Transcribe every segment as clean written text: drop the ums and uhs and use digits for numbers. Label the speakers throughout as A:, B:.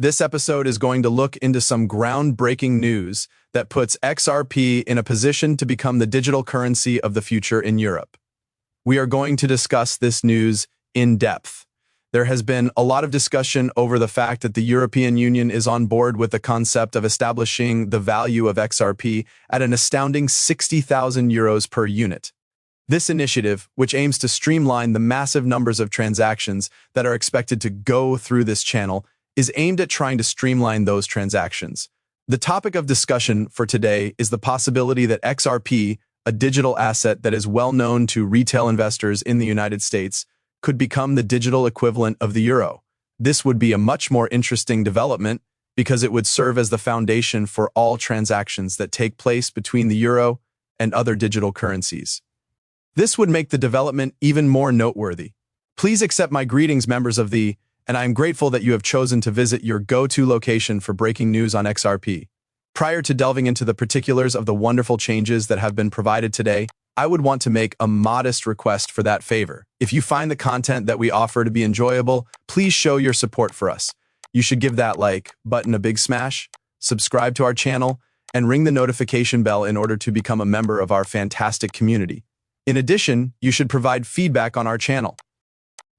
A: This episode is going to look into some groundbreaking news that puts XRP in a position to become the digital currency of the future in Europe. We are going to discuss this news in depth. There has been a lot of discussion over the fact that the European Union is on board with the concept of establishing the value of XRP at an astounding 60,000 euros per unit. This initiative, which aims to streamline the massive numbers of transactions that are expected to go through this channel, is aimed at trying to streamline those transactions. The topic of discussion for today is the possibility that XRP, a digital asset that is well known to retail investors in the United States, could become the digital equivalent of the euro. This would be a much more interesting development because it would serve as the foundation for all transactions that take place between the euro and other digital currencies. This would make the development even more noteworthy. Please accept my greetings, members of the, and I am grateful that you have chosen to visit your go-to location for breaking news on XRP. Prior to delving into the particulars of the wonderful changes that have been provided today, I would want to make a modest request for that favor. If you find the content that we offer to be enjoyable, please show your support for us. You should give that like button a big smash, subscribe to our channel, and ring the notification bell in order to become a member of our fantastic community. In addition, you should provide feedback on our channel.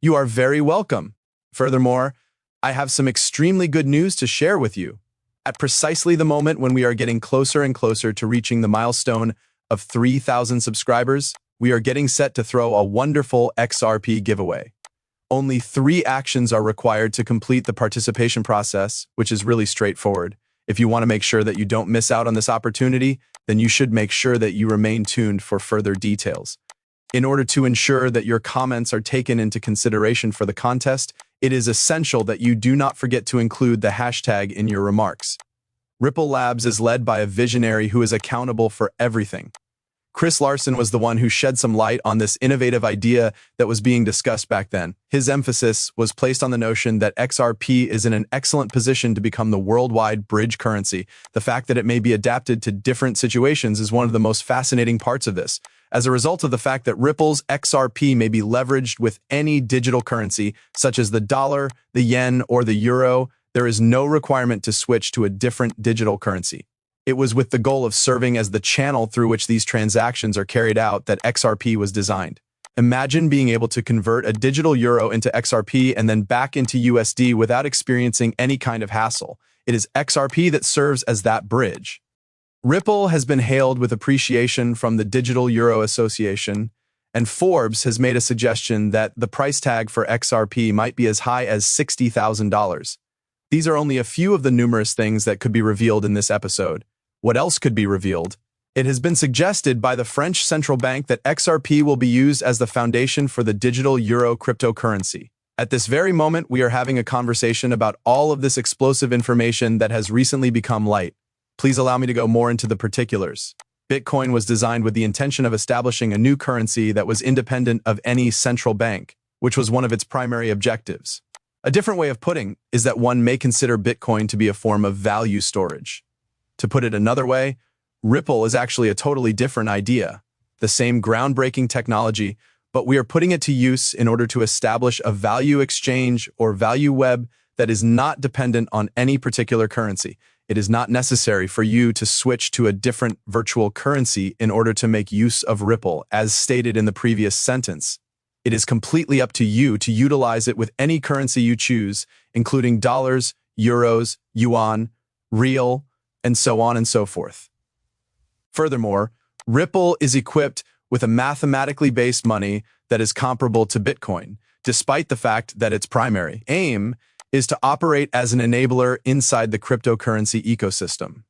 A: You are very welcome. Furthermore, I have some extremely good news to share with you. At precisely the moment when we are getting closer and closer to reaching the milestone of 3,000 subscribers, we are getting set to throw a wonderful XRP giveaway. Only 3 actions are required to complete the participation process, which is really straightforward. If you want to make sure that you don't miss out on this opportunity, then you should make sure that you remain tuned for further details. In order to ensure that your comments are taken into consideration for the contest, it is essential that you do not forget to include the hashtag in your remarks. Ripple Labs is led by a visionary who is accountable for everything. Larsson was the one who shed some light on this innovative idea that was being discussed back then. His emphasis was placed on the notion that XRP is in an excellent position to become the worldwide bridge currency. The fact that it may be adapted to different situations is one of the most fascinating parts of this. As a result of the fact that Ripple's XRP may be leveraged with any digital currency, such as the dollar, the yen, or the euro, there is no requirement to switch to a different digital currency. It was with the goal of serving as the channel through which these transactions are carried out that XRP was designed. Imagine being able to convert a digital euro into XRP and then back into USD without experiencing any kind of hassle. It is XRP that serves as that bridge. Ripple has been hailed with appreciation from the Digital Euro Association, and Forbes has made a suggestion that the price tag for XRP might be as high as $60,000. These are only a few of the numerous things that could be revealed in this episode. What else could be revealed? It has been suggested by the French central bank that XRP will be used as the foundation for the digital euro cryptocurrency. At this very moment, we are having a conversation about all of this explosive information that has recently become light. Please allow me to go more into the particulars. Bitcoin was designed with the intention of establishing a new currency that was independent of any central bank, which was one of its primary objectives. A different way of putting is that one may consider Bitcoin to be a form of value storage. To put it another way, Ripple is actually a totally different idea, the same groundbreaking technology, but we are putting it to use in order to establish a value exchange or value web that is not dependent on any particular currency. It is not necessary for you to switch to a different virtual currency in order to make use of Ripple, as stated in the previous sentence. It is completely up to you to utilize it with any currency you choose, including dollars, euros, yuan, real, and so on and so forth. Furthermore, Ripple is equipped with a mathematically based money that is comparable to Bitcoin, despite the fact that its primary aim is to operate as an enabler inside the cryptocurrency ecosystem.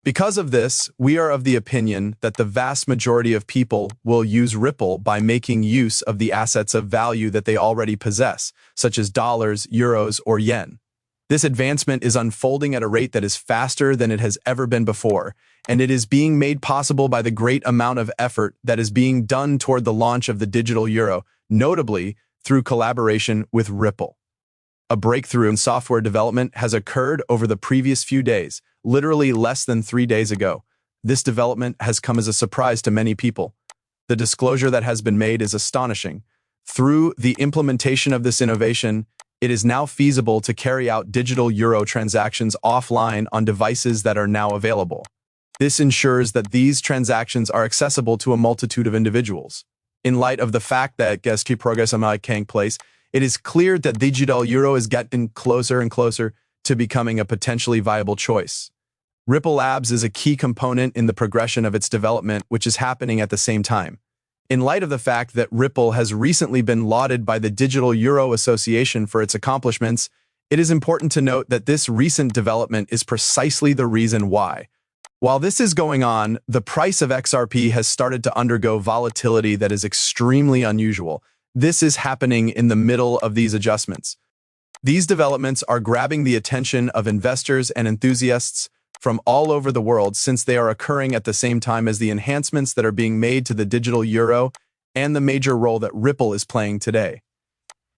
A: Because of this, we are of the opinion that the vast majority of people will use Ripple by making use of the assets of value that they already possess, such as dollars, euros, or yen. This advancement is unfolding at a rate that is faster than it has ever been before, and it is being made possible by the great amount of effort that is being done toward the launch of the digital euro, notably through collaboration with Ripple. A breakthrough in software development has occurred over the previous few days, literally less than 3 days ago. This development has come as a surprise to many people. The disclosure that has been made is astonishing. Through the implementation of this innovation, it is now feasible to carry out digital euro transactions offline on devices that are now available. This ensures that these transactions are accessible to a multitude of individuals. In light of the fact that XRP progress taking place, it is clear that digital euro is getting closer and closer to becoming a potentially viable choice. Ripple Labs is a key component in the progression of its development, which is happening at the same time. In light of the fact that Ripple has recently been lauded by the Digital Euro Association for its accomplishments, it is important to note that this recent development is precisely the reason why. While this is going on, the price of XRP has started to undergo volatility that is extremely unusual. This is happening in the middle of these adjustments. These developments are grabbing the attention of investors and enthusiasts from all over the world since they are occurring at the same time as the enhancements that are being made to the digital euro and the major role that Ripple is playing today.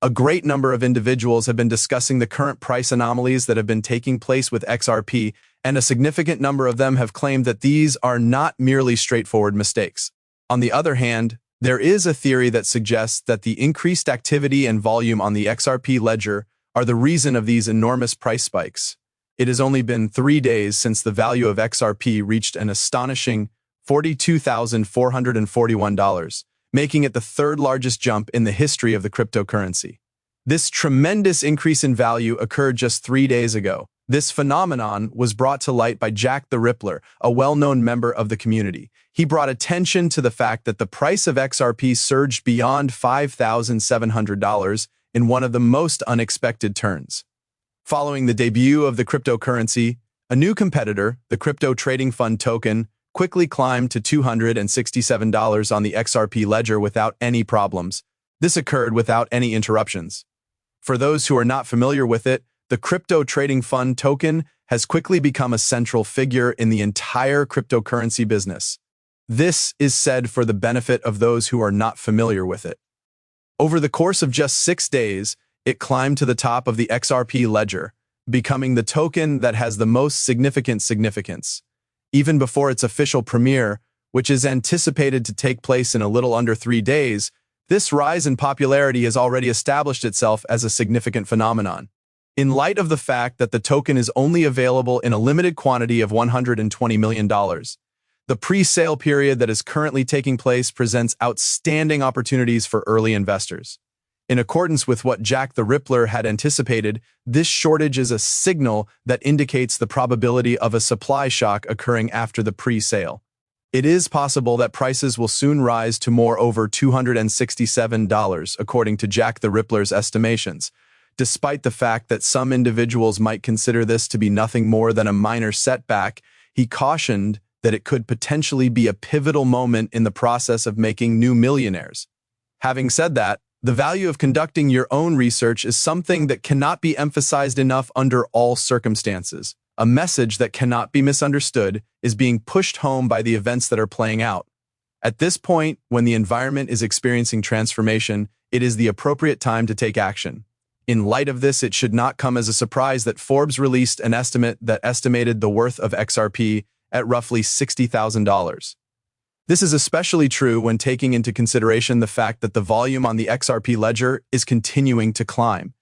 A: A great number of individuals have been discussing the current price anomalies that have been taking place with XRP, and a significant number of them have claimed that these are not merely straightforward mistakes. On the other hand, there is a theory that suggests that the increased activity and volume on the XRP ledger are the reason of these enormous price spikes. It has only been 3 days since the value of XRP reached an astonishing $42,441, making it the third largest jump in the history of the cryptocurrency. This tremendous increase in value occurred just 3 days ago. This phenomenon was brought to light by Jack the Rippler, a well-known member of the community. He brought attention to the fact that the price of XRP surged beyond $5,700 in one of the most unexpected turns. Following the debut of the cryptocurrency, a new competitor, the crypto trading fund token, quickly climbed to $267 on the XRP ledger without any problems. This occurred without any interruptions. For those who are not familiar with it, the crypto trading fund token has quickly become a central figure in the entire cryptocurrency business. This is said for the benefit of those who are not familiar with it. Over the course of just 6 days, it climbed to the top of the XRP ledger, becoming the token that has the most significant significance. Even before its official premiere, which is anticipated to take place in a little under 3 days, this rise in popularity has already established itself as a significant phenomenon. In light of the fact that the token is only available in a limited quantity of $120 million, the pre-sale period that is currently taking place presents outstanding opportunities for early investors. In accordance with what Jack the Rippler had anticipated, this shortage is a signal that indicates the probability of a supply shock occurring after the pre-sale. It is possible that prices will soon rise to more over $267, according to Jack the Rippler's estimations. Despite the fact that some individuals might consider this to be nothing more than a minor setback, he cautioned that it could potentially be a pivotal moment in the process of making new millionaires. Having said that, the value of conducting your own research is something that cannot be emphasized enough under all circumstances. A message that cannot be misunderstood is being pushed home by the events that are playing out. At this point, when the environment is experiencing transformation, it is the appropriate time to take action. In light of this, it should not come as a surprise that Forbes released an estimate that estimated the worth of XRP at roughly $60,000. This is especially true when taking into consideration the fact that the volume on the XRP ledger is continuing to climb.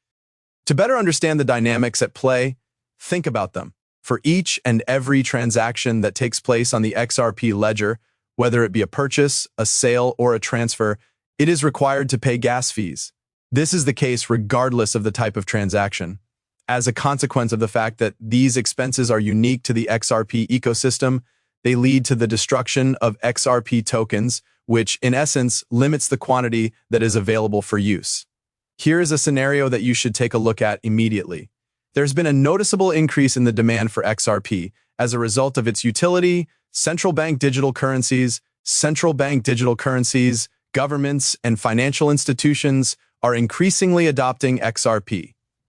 A: To better understand the dynamics at play, think about them. For each and every transaction that takes place on the XRP ledger, whether it be a purchase, a sale, or a transfer, it is required to pay gas fees. This is the case regardless of the type of transaction. As a consequence of the fact that these expenses are unique to the XRP ecosystem, they lead to the destruction of XRP tokens, which, in essence, limits the quantity that is available for use. Here is a scenario that you should take a look at immediately. There's been a noticeable increase in the demand for XRP as a result of its utility. Central bank digital currencies, governments, and financial institutions are increasingly adopting XRP.